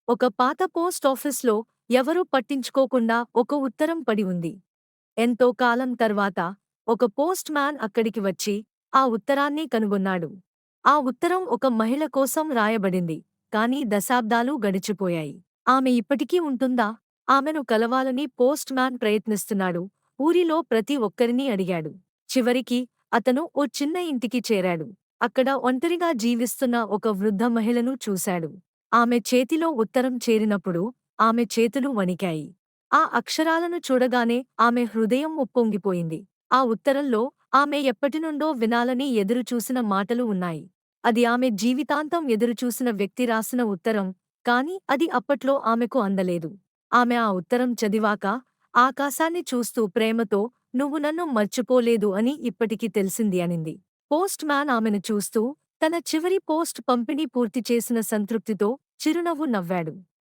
ఒక పాత పోస్ట్ ఆఫీస్లో ఎవరూ పట్టించుకోకుండా ఒక ఉత్తరం పడి ఉంది. ఎంతో కాలం తర్వాత ఒక పోస్ట్ మ్యాన్ అక్కడికి వచ్చి ఆ ఉత్తరాన్ని కనుగొన్నాడు. ఆ ఉత్తరం ఒక మహిళ కోసం రాయబడింది. కానీ దశాబ్దాలు గడిచిపోయాయి. ఆమె ఇప్పటికీ ఉంటుందా? ఆమెను కలవాలని పోస్ట్ మ్యాన్ ప్రయత్నిస్తున్నాడు. ఊరిలో ప్రతి ఒక్కరినీ అడిగాడు. చివరికి అతను ఓ చిన్న ఇంటికి చేరాడు. అక్కడ ఒంటరిగా జీవిస్తున్న ఒక వృద్ధ మహిళను చూశాడు. ఆమె చేతిలో ఉత్తరం చేరినప్పుడు ఆమె చేతులు వణికాయి. ఆ అక్షరాలను చూడగానే ఆమె హృదయం ఉప్పొంగిపోయింది. ఆ ఉత్తరంలో ఆమె ఎప్పటినుండో వినాలని ఎదురుచూసిన మాటలు ఉన్నాయి. అది ఆమె జీవితాంతం ఎదురుచూసిన వ్యక్తి రాసిన ఉత్తరం, కాని అది అప్పట్లో ఆమెకు అందలేదు. ఆమె ఆ ఉత్తరం చదివాక ఆకాశాన్ని చూస్తూ ప్రేమతో, "నువ్వు నన్ను మర్చిపోలేదు అని ఇప్పటికి తెలిసింది" అనింది. పోస్ట్ మ్యాన్ ఆమెను చూస్తూ తన చివరి పోస్ట్ పంపిణీ పూర్తి చేసిన సంతృప్తితో చిరునవ్వు నవ్వాడు.